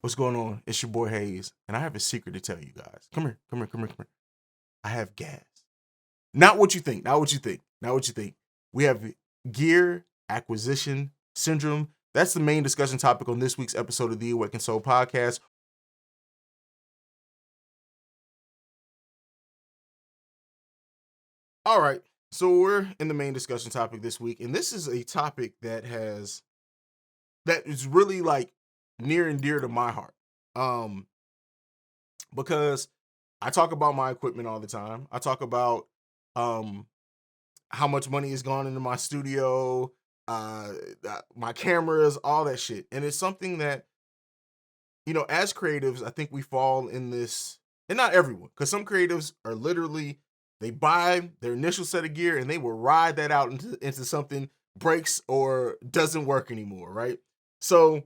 What's going on? It's your boy Haize, and I have a secret to tell you guys. Come here, come here, come here, come here. I have gas. Not what you think, not what you think, not what you think. We have gear acquisition syndrome. That's the main discussion topic on this week's episode of the Awakened Soul podcast. All right, so we're in the main discussion topic this week, and this is a topic that is really like near and dear to my heart. Um, because I talk about my equipment all the time. I talk about um how much money has gone into my studio, uh my cameras, all that shit. And it's something that, as creatives, I think we fall in this, and not everyone, because some creatives are literally they buy their initial set of gear and they will ride that out into something breaks or doesn't work anymore, right? So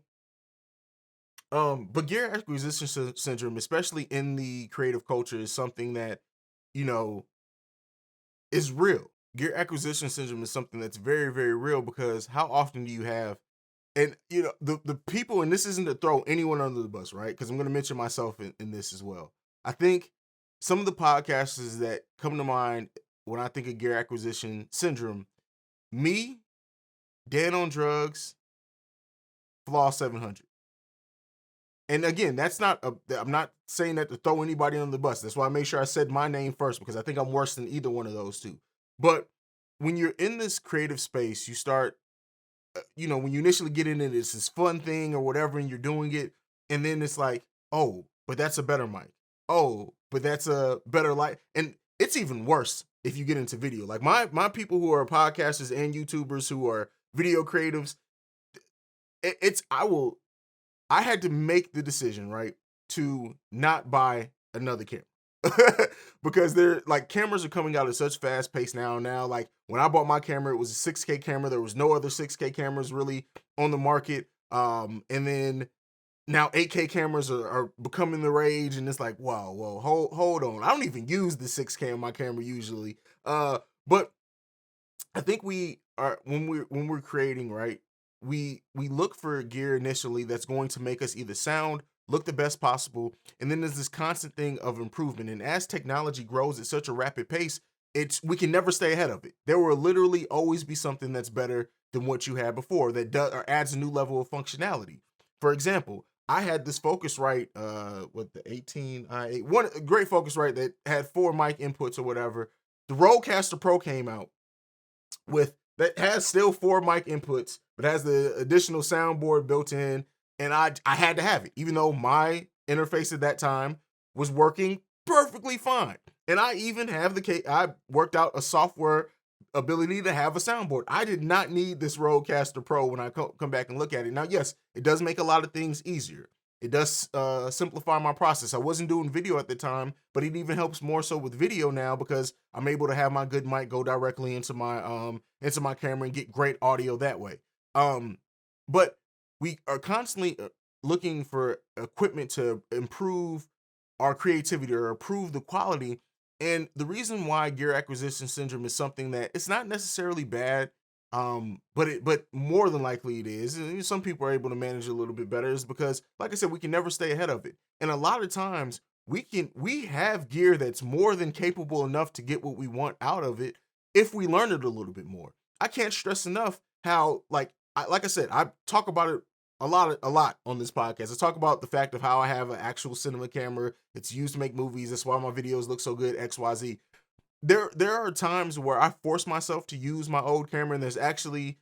but gear acquisition syndrome, especially in the creative culture, is something that, you know, is real. Gear acquisition syndrome is something that's very, very real because how often do you have, and the people, and this isn't to throw anyone under the bus, right? Because I'm going to mention myself in this as well. I think some of the podcasters that come to mind when I think of gear acquisition syndrome, me, Dan on Drugs, Flaw 700. And again, I'm not saying that to throw anybody under the bus. That's why I made sure I said my name first, because I think I'm worse than either one of those two. But when you're in this creative space, you start, when you initially get into this fun thing or whatever, and you're doing it, and then it's like, oh, but that's a better mic. Oh, but that's a better light. And it's even worse if you get into video. Like my people who are podcasters and YouTubers who are video creatives, it's I had to make the decision, right, to not buy another camera. Because they're like, cameras are coming out at such fast pace now. Now, like when I bought my camera, it was a 6K camera. There was no other 6K cameras really on the market. And then now 8K cameras are becoming the rage, and it's like, wow, whoa, hold on. I don't even use the 6K on my camera usually. But I think we are, when we're creating, right, we look for gear initially that's going to make us either sound, look the best possible, and then there's this constant thing of improvement. And as technology grows at such a rapid pace, we can never stay ahead of it. There will literally always be something that's better than what you had before, that does or adds a new level of functionality. For example, I had this Focusrite, with the 18i8, one a great Focusrite that had 4 mic inputs or whatever. The Rodecaster Pro came out with that has still 4 mic inputs, but has the additional soundboard built in. And I had to have it, even though my interface at that time was working perfectly fine. And I even have I worked out a software ability to have a soundboard. I did not need this Rodecaster Pro when I come back and look at it. Now, yes, it does make a lot of things easier. It does simplify my process. I wasn't doing video at the time, but it even helps more so with video now, because I'm able to have my good mic go directly into my camera and get great audio that way. But we are constantly looking for equipment to improve our creativity or improve the quality. And the reason why gear acquisition syndrome is something that it's not necessarily bad, but more than likely it is. And some people are able to manage it a little bit better, is because, like I said, we can never stay ahead of it. And a lot of times we have gear that's more than capable enough to get what we want out of it if we learn it a little bit more. I can't stress enough how, like I said, I talk about it a lot on this podcast. I talk about the fact of how I have an actual cinema camera. It's used to make movies. That's why my videos look so good, XYZ. There are times where I force myself to use my old camera, and there's actually,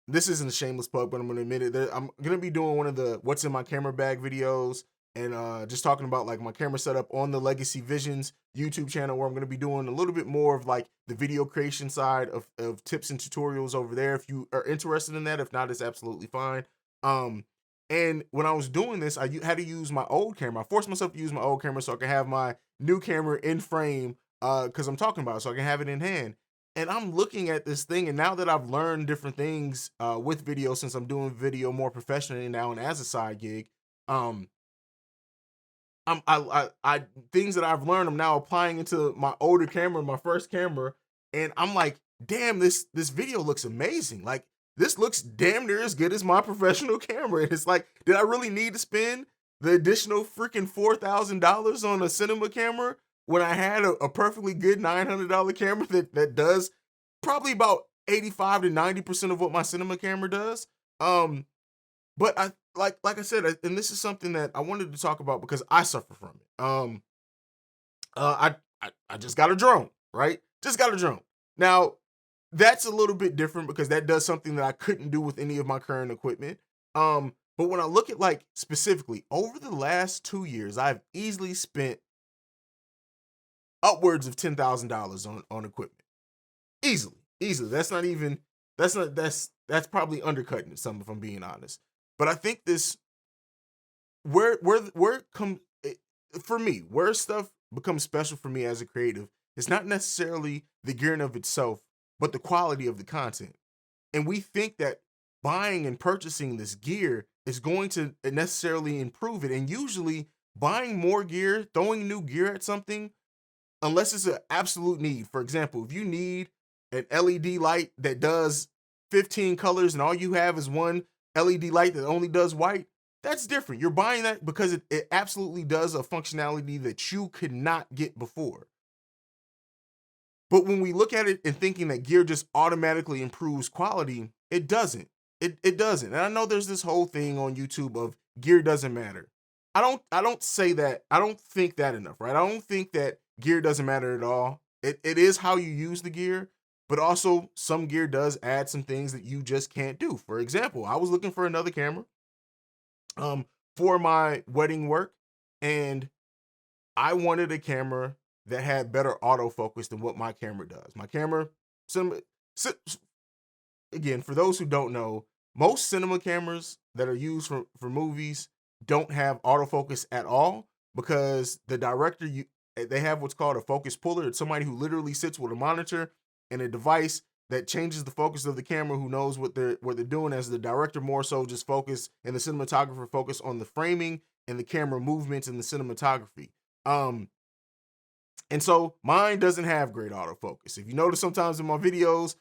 this isn't a shameless plug, but I'm gonna admit it. I'm gonna be doing one of the what's in my camera bag videos, and just talking about like my camera setup on the Legacy Visions YouTube channel, where I'm gonna be doing a little bit more of like the video creation side of tips and tutorials over there. If you are interested in that, if not, it's absolutely fine. Um, and when I was doing this, I had to use my old camera. I forced myself to use my old camera so I can have my new camera in frame, because I'm talking about it, so I can have it in hand. And I'm looking at this thing, and now that I've learned different things with video, since I'm doing video more professionally now and as a side gig, um, I things that I've learned, I'm now applying into my older camera, my first camera, and I'm like, damn, this video looks amazing. Like, this looks damn near as good as my professional camera. And it's like, did I really need to spend the additional freaking $4,000 on a cinema camera when I had a perfectly good $900 camera that does probably about 85 to 90% of what my cinema camera does. Um, but I like I said, and this is something that I wanted to talk about because I suffer from it. I just got a drone, right? Just got a drone. Now, that's a little bit different because that does something that I couldn't do with any of my current equipment. But when I look at like specifically over the last 2 years, I've easily spent upwards of $10,000 on equipment. Easily, easily. That's probably undercutting it some if I'm being honest. But I think this where come for me, where stuff becomes special for me as a creative, it's not necessarily the gear in of itself, but the quality of the content. And we think that buying and purchasing this gear is going to necessarily improve it. And usually buying more gear, throwing new gear at something, unless it's an absolute need. For example, if you need an LED light that does 15 colors and all you have is one LED light that only does white, that's different. You're buying that because it absolutely does a functionality that you could not get before. But when we look at it and thinking that gear just automatically improves quality, it doesn't. It doesn't. And I know there's this whole thing on YouTube of gear doesn't matter. I don't say that. I don't think that enough, right? I don't think that gear doesn't matter at all. It is how you use the gear, but also some gear does add some things that you just can't do. For example, I was looking for another camera um for my wedding work, and I wanted a camera that had better autofocus than what my camera does. My camera, some, again, for those who don't know, most cinema cameras that are used for movies don't have autofocus at all because the director they have what's called a focus puller. It's somebody who literally sits with a monitor and a device that changes the focus of the camera, who knows what they're doing, as the director more so just focus and the cinematographer focus on the framing and the camera movements and the cinematography. Um, and so mine doesn't have great autofocus. If you notice sometimes in my videos,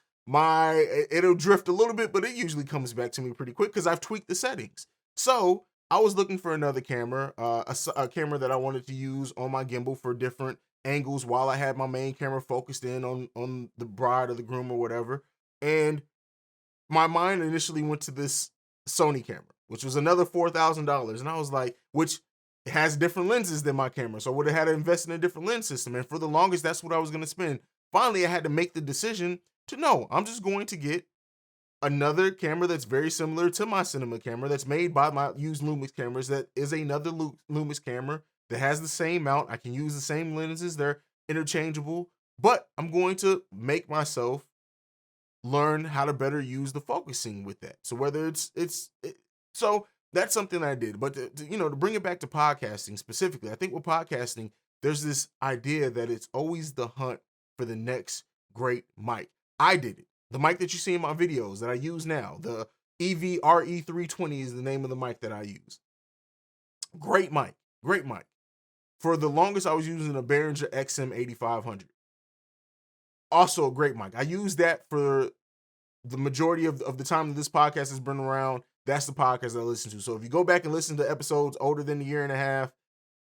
it'll drift a little bit, but it usually comes back to me pretty quick because I've tweaked the settings. So I was looking for another camera, a camera that I wanted to use on my gimbal for different angles while I had my main camera focused in on the bride or the groom or whatever. And my mind initially went to this Sony camera, which was another $4,000. And I was like, which has different lenses than my camera. So I would have had to invest in a different lens system. And for the longest, that's what I was going to spend. Finally, I had to make the decision to no, I'm just going to get another camera that's very similar to my cinema camera that's made by my used Lumix cameras. That is another Lumix camera that has the same mount. I can use the same lenses. They're interchangeable, but I'm going to make myself learn how to better use the focusing with that. So whether so that's something I did. But to bring it back to podcasting specifically, I think with podcasting, there's this idea that it's always the hunt for the next great mic. I did it. The mic that you see in my videos that I use now, the EVRE320 is the name of the mic that I use. Great mic, great mic. For the longest, I was using a Behringer XM8500. Also a great mic. I use that for the majority of the time that this podcast has been around. That's the podcast I listen to. So if you go back and listen to episodes older than a year and a half,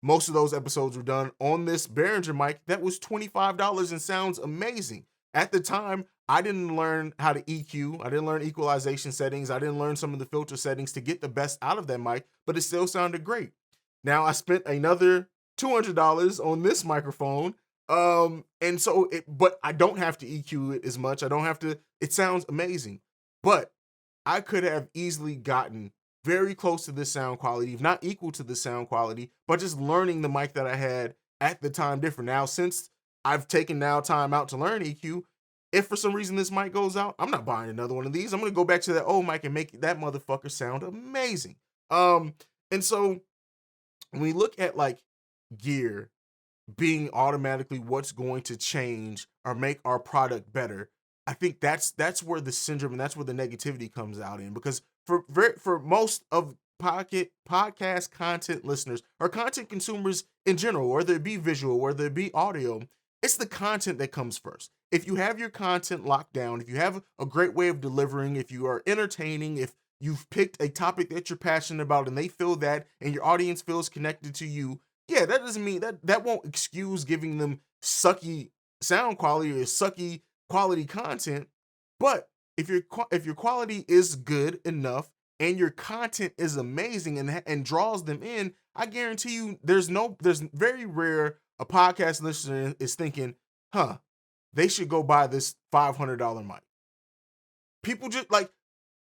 most of those episodes were done on this Behringer mic that was $25 and sounds amazing. At the time, I didn't learn how to EQ. I didn't learn equalization settings. I didn't learn some of the filter settings to get the best out of that mic, but it still sounded great. Now I spent another $200 on this microphone. And so but I don't have to EQ it as much. I don't have to, it sounds amazing. But I could have easily gotten very close to this sound quality, if not equal to the sound quality, but just learning the mic that I had at the time different. Now, since I've taken now time out to learn EQ, if for some reason this mic goes out, I'm not buying another one of these. I'm gonna go back to that old mic and make that motherfucker sound amazing. And so when we look at like gear being automatically what's going to change or make our product better, I think that's where the syndrome and that's where the negativity comes out in. Because for most of podcast content listeners or content consumers in general, whether it be visual, whether it be audio, it's the content that comes first. If you have your content locked down, if you have a great way of delivering, if you are entertaining, if you've picked a topic that you're passionate about and they feel that and your audience feels connected to you, yeah, that doesn't mean that won't excuse giving them sucky sound quality or sucky quality content. But if your quality is good enough and your content is amazing and draws them in, I guarantee you there's very rare a podcast listener is thinking, huh, they should go buy this $500 mic. People just like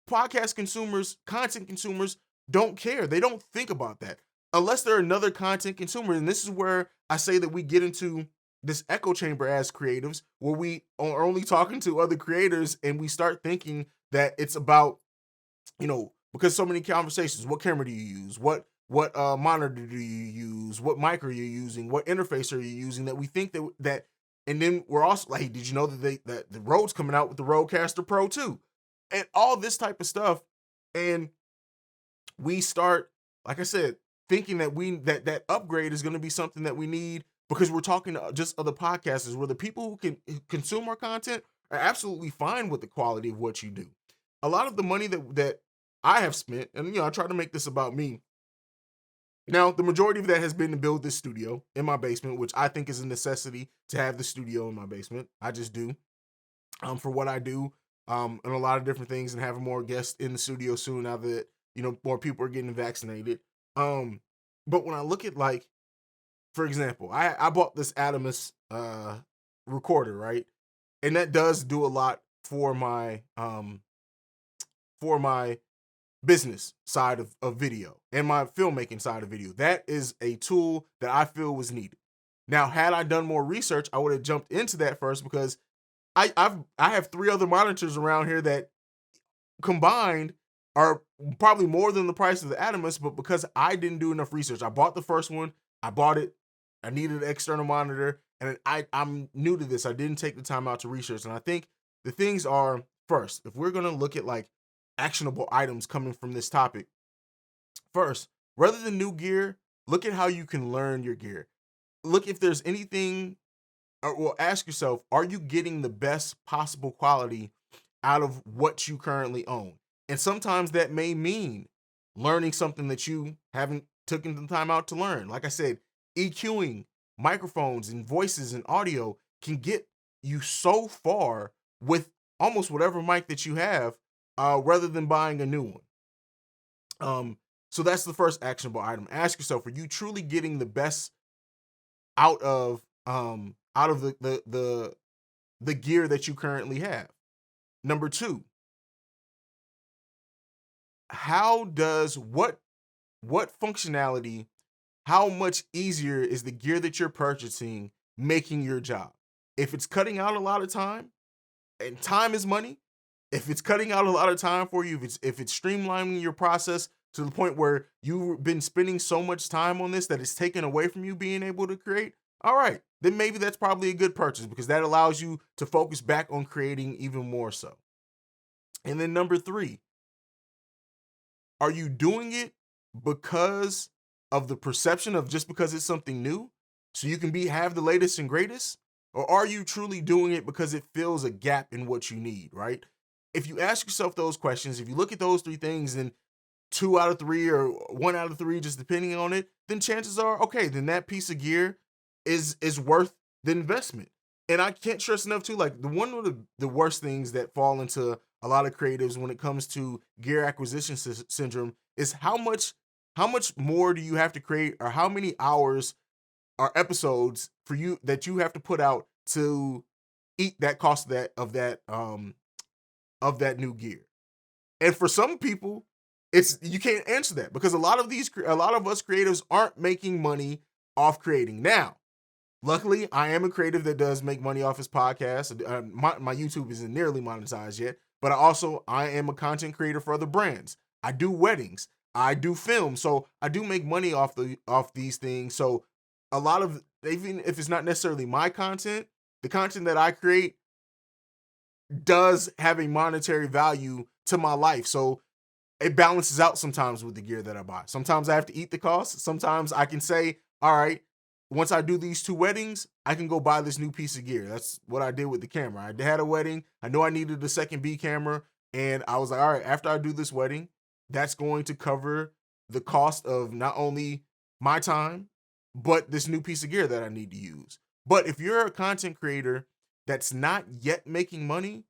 podcast consumers, content consumers don't care. They don't think about that unless they're another content consumer. And this is where I say that we get into this echo chamber as creatives, where we are only talking to other creators and we start thinking that it's about, because so many conversations, what camera do you use? What monitor do you use? What mic are you using? What interface are you using? That we think that and then we're also like, hey, did you know that the Rode's coming out with the Rodecaster Pro 2? And all this type of stuff. And we start, like I said, thinking that that upgrade is going to be something that we need because we're talking to just other podcasters, where the people who can consume our content are absolutely fine with the quality of what you do. A lot of the money that I have spent, and I try to make this about me. Now, the majority of that has been to build this studio in my basement, which I think is a necessity to have the studio in my basement. I just do, for what I do, and a lot of different things, and having more guests in the studio soon now that more people are getting vaccinated. But when I look at, like, for example, I bought this Adamus recorder, right, and that does do a lot for my business side of video and my filmmaking side of video. That is a tool that I feel was needed. Now, had I done more research, I would have jumped into that first, because I have 3 other monitors around here that combined are probably more than the price of the Adamus, but because I didn't do enough research, I bought the first one, I bought it, I needed an external monitor, and I'm new to this. I didn't take the time out to research. And I think the things are, first, if we're gonna look at like actionable items coming from this topic, first, rather than new gear, look at how you can learn your gear. Look if there's anything, or ask yourself, are you getting the best possible quality out of what you currently own? And sometimes that may mean learning something that you haven't taken the time out to learn. Like I said, EQing, microphones and voices and audio can get you so far with almost whatever mic that you have, rather than buying a new one. So that's the first actionable item. Ask yourself, are you truly getting the best out of the gear that you currently have? Number 2, what functionality, how much easier is the gear that you're purchasing making your job? If it's cutting out a lot of time, and time is money, if it's cutting out a lot of time for you, if it's streamlining your process to the point where you've been spending so much time on this that it's taken away from you being able to create, all right, then maybe that's probably a good purchase, because that allows you to focus back on creating even more so. And then number 3, are you doing it because of the perception of just because it's something new, so you can have the latest and greatest? Or are you truly doing it because it fills a gap in what you need, right? If you ask yourself those questions, if you look at those 3 things, and 2 out of 3 or 1 out of 3, just depending on it, then chances are, okay, then that piece of gear is worth the investment. And I can't stress enough too, like, one of the worst things that fall into a lot of creatives when it comes to gear acquisition syndrome is how much more do you have to create, or how many hours or episodes for you that you have to put out to eat that cost of that new gear. And for some people, you can't answer that, because a lot of us creatives aren't making money off creating. Now, luckily, I am a creative that does make money off his podcast. My YouTube isn't nearly monetized yet, but I am a content creator for other brands. I do weddings, I do film, so I do make money off these things. So a lot of, even if it's not necessarily my content, the content that I create does have a monetary value to my life. So it balances out sometimes with the gear that I buy. Sometimes I have to eat the cost. Sometimes I can say, all right, once I do these 2 weddings, I can go buy this new piece of gear. That's what I did with the camera. I had a wedding. I know I needed a second B camera. And I was like, all right, after I do this wedding, that's going to cover the cost of not only my time, but this new piece of gear that I need to use. But if you're a content creator that's not yet making money,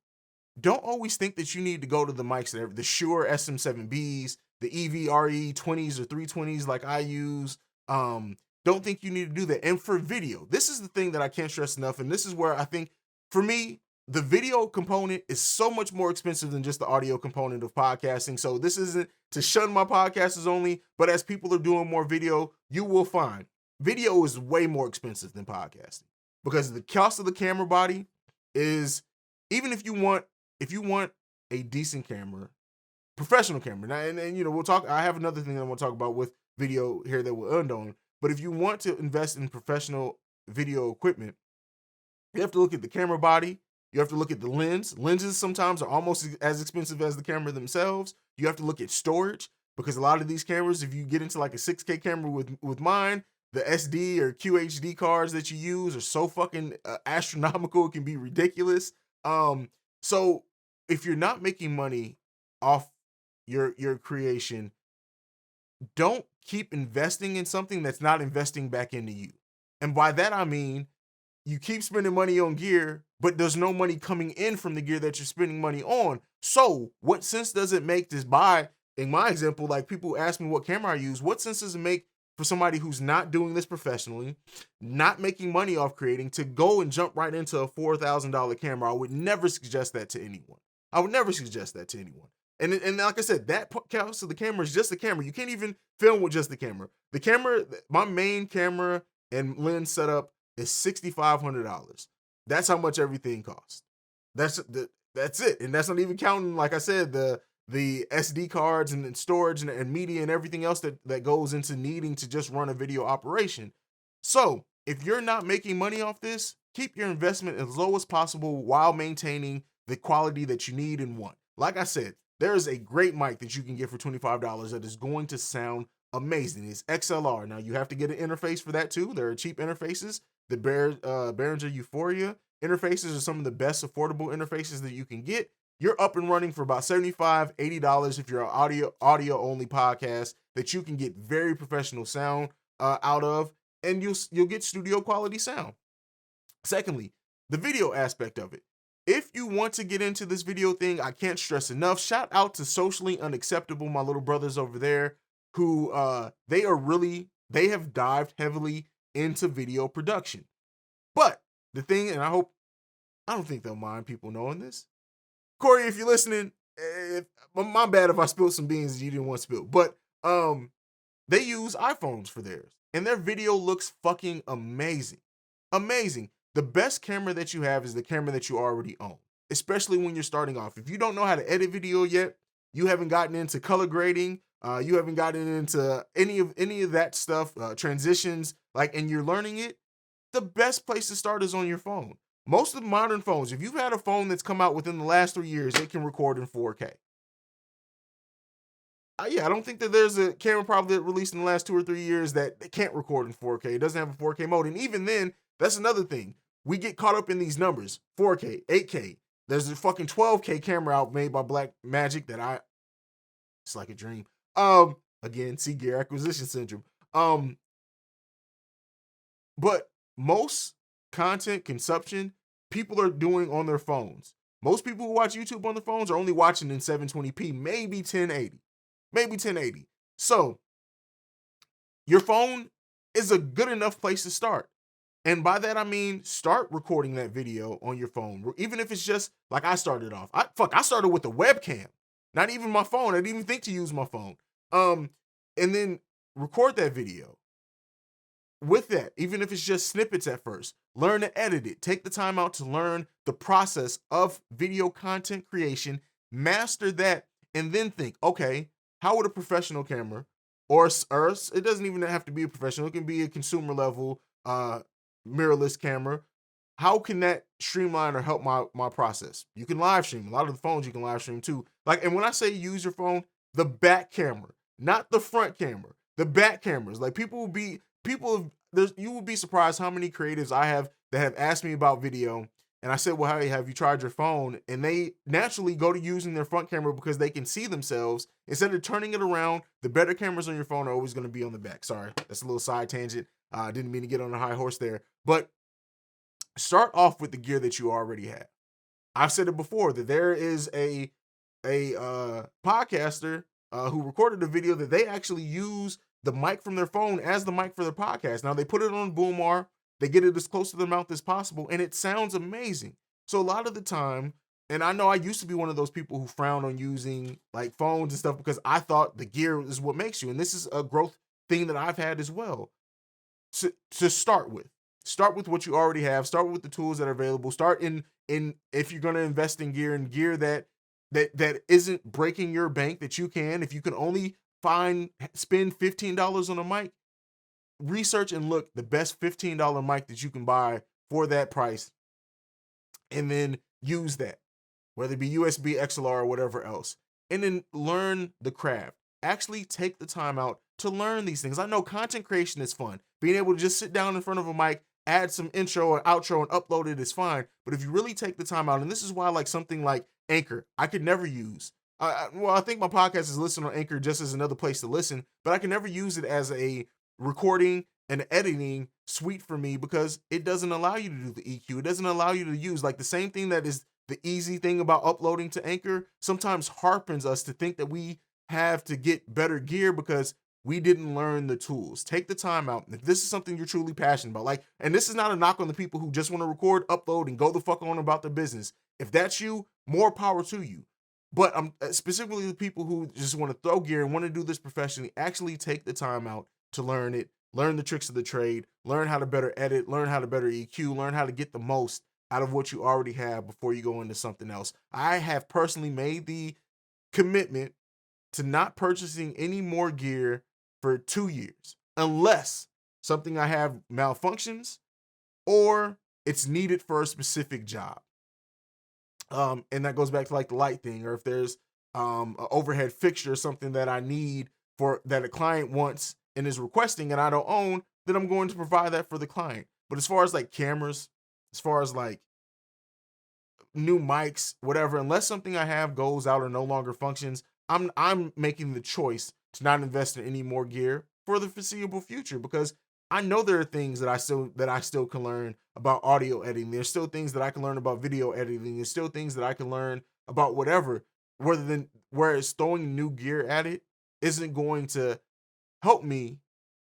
don't always think that you need to go to the mics that the Shure SM7Bs, the EVRE 20s or 320s like I use. Don't think you need to do that. And for video, this is the thing that I can't stress enough. And this is where I think, for me, the video component is so much more expensive than just the audio component of podcasting. So this isn't to shun my podcasters only, but as people are doing more video, you will find video is way more expensive than podcasting because the cost of the camera body is, even if you want a decent camera, professional camera. Now, and we'll talk. I have another thing that I want to talk about with video here that we'll end on. But if you want to invest in professional video equipment, you have to look at the camera body. You have to look at the lens. Lenses sometimes are almost as expensive as the camera themselves. You have to look at storage because a lot of these cameras, if you get into like a 6K camera with mine, the SD or QHD cards that you use are so fucking astronomical. It can be ridiculous. So if you're not making money off your creation, don't keep investing in something that's not investing back into you. And by that I mean you keep spending money on gear, but there's no money coming in from the gear that you're spending money on. So what sense does it make to buy, in my example, like people ask me what camera I use, what sense does it make for somebody who's not doing this professionally, not making money off creating, to go and jump right into a $4,000 camera? I would never suggest that to anyone. And like I said, that counts to the camera is just the camera. You can't even film with just the camera. The camera, my main camera and lens setup is $6,500. That's how much everything costs. That's it. And that's not even counting, like I said, the SD cards and storage and media and everything else that goes into needing to just run a video operation. So if you're not making money off this, keep your investment as low as possible while maintaining the quality that you need and want. Like I said, there is a great mic that you can get for $25 that is going to sound amazing. It's XLR. Now you have to get an interface for that too. There are cheap interfaces. The Behringer Euphoria interfaces are some of the best affordable interfaces that you can get. You're up and running for about $75, $80 if you're an audio only podcast that you can get very professional sound out of, and you'll get studio quality sound. Secondly, the video aspect of it. If you want to get into this video thing, I can't stress enough, shout out to Socially Unacceptable, my little brothers over there, who they have dived heavily into video production. But the thing, and I don't think they'll mind people knowing this. Corey, if you're listening, my bad if I spilled some beans that you didn't want to spill. But they use iPhones for theirs, and their video looks fucking amazing. Amazing. The best camera that you have is the camera that you already own, especially when you're starting off. If you don't know how to edit video yet, you haven't gotten into color grading, you haven't gotten into any of that stuff, transitions, and you're learning it, the best place to start is on your phone. Most of the modern phones, if you've had a phone that's come out within the last 3 years, it can record in 4K. I don't think that there's a camera probably that released in the last 2 or 3 years that can't record in 4K. It doesn't have a 4K mode. And even then, that's another thing. We get caught up in these numbers, 4K, 8K. There's a fucking 12K camera out made by Black Magic that it's like a dream. Again, see gear acquisition syndrome. But most content consumption people are doing on their phones. Most people who watch YouTube on their phones are only watching in 720p, maybe 1080. So your phone is a good enough place to start. And by that, I mean, start recording that video on your phone. Even if it's just like I started off. I started with a webcam, not even my phone. I didn't even think to use my phone. And then record that video. With that, even if it's just snippets at first, learn to edit it. Take the time out to learn the process of video content creation, master that, and then think, okay, how would a professional camera, or it doesn't even have to be a professional, it can be a consumer level mirrorless camera. How can that streamline or help my process? You can live stream. A lot of the phones you can live stream too. And when I say use your phone, the back camera, not the front camera, the back cameras. You will be surprised how many creatives I have that have asked me about video And I said, well, hey, have you tried your phone? And they naturally go to using their front camera because they can see themselves. Instead of turning it around, the better cameras on your phone are always going to be on the back. Sorry, that's a little side tangent. I didn't mean to get on a high horse there. But start off with the gear that you already have. I've said it before that there is a podcaster who recorded a video that they actually use the mic from their phone as the mic for their podcast. Now they put it on Boomar, they get it as close to their mouth as possible, and it sounds amazing. So a lot of the time, and I know I used to be one of those people who frowned on using like phones and stuff because I thought the gear is what makes you, and this is a growth thing that I've had as well. To start with. Start with what you already have. Start with the tools that are available. Start in if you're going to invest in gear that isn't breaking your bank, that you can. If you can only spend $15 on a mic, research and look the best $15 mic that you can buy for that price, and then use that, whether it be USB, XLR, or whatever else, and then learn the craft. Actually take the time out to learn these things. I know content creation is fun. Being able to just sit down in front of a mic, add some intro or outro and upload it is fine. But if you really take the time out, and this is why like something like Anchor, I could never use. I think my podcast is listed on Anchor just as another place to listen, but I can never use it as a recording and editing suite for me because it doesn't allow you to do the EQ. It doesn't allow you to use like the same thing that is the easy thing about uploading to Anchor sometimes harpens us to think that we have to get better gear because we didn't learn the tools. Take the time out. If this is something you're truly passionate about, like, and this is not a knock on the people who just want to record, upload, and go the fuck on about their business. If that's you, more power to you. But I'm specifically the people who just want to throw gear and want to do this professionally, actually take the time out to learn it, learn the tricks of the trade, learn how to better edit, learn how to better EQ, learn how to get the most out of what you already have before you go into something else. I have personally made the commitment to not purchasing any more gear for 2 years, unless something I have malfunctions or it's needed for a specific job. And that goes back to like the light thing, or if there's an overhead fixture, something that I need for that a client wants and is requesting and I don't own, then I'm going to provide that for the client. But as far as like cameras, as far as like new mics, whatever, unless something I have goes out or no longer functions, I'm making the choice to not invest in any more gear for the foreseeable future because I know there are things that I still can learn about audio editing. There's still things that I can learn about video editing. There's still things that I can learn about whatever. Whereas throwing new gear at it isn't going to help me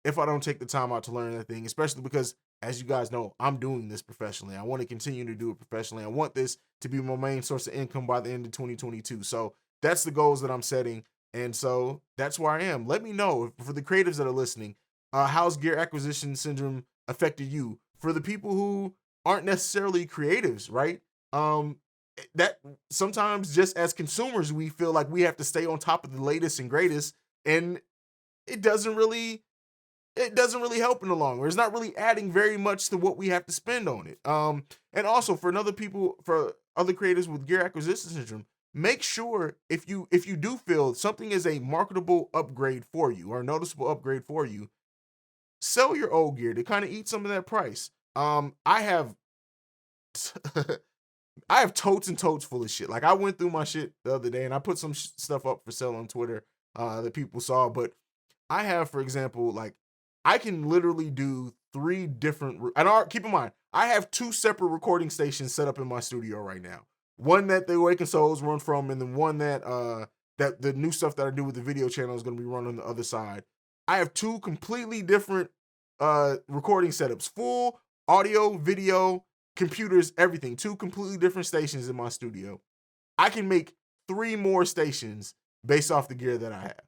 if I don't take the time out to learn that thing, especially because, as you guys know, I'm doing this professionally. I want to continue to do it professionally. I want this to be my main source of income by the end of 2022. So that's the goals that I'm setting. And so that's where I am. Let me know, for the creatives that are listening, how's gear acquisition syndrome affected you? For the people who aren't necessarily creatives, right? That sometimes just as consumers, we feel like we have to stay on top of the latest and greatest, and it doesn't really help in the long run. It's not really adding very much to what we have to spend on it. And also for other creators with gear acquisition syndrome, make sure if you do feel something is a marketable upgrade for you or a noticeable upgrade for you, sell your old gear to kind of eat some of that price. I have I have totes and totes full of shit. Like I went through my shit the other day and I put some stuff up for sale on Twitter that people saw, but I have, for example, like I can literally do 3 different, and keep in mind, I have 2 separate recording stations set up in my studio right now. One that the Awakened Souls run from, and then one that that the new stuff that I do with the video channel is going to be run on the other side. I have 2 completely different recording setups, full audio, video, computers, everything. 2 completely different stations in my studio. I can make 3 more stations based off the gear that I have.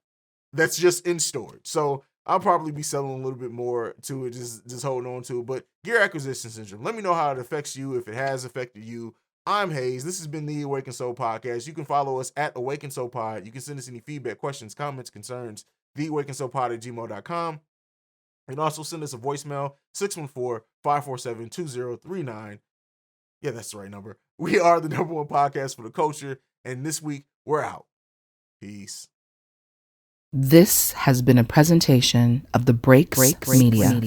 That's just in storage. So I'll probably be selling a little bit more to it, just holding on to it. But gear acquisition syndrome, let me know how it affects you, if it has affected you. I'm Haize. This has been the Awakened Soul Podcast. You can follow us at Awakened Soul Pod. You can send us any feedback, questions, comments, concerns, theawakenedsoulpod@gmail.com. You can also send us a voicemail, 614-547-2039. Yeah, that's the right number. We are the #1 podcast for the culture, and this week, we're out. Peace. This has been a presentation of the Breaks Media.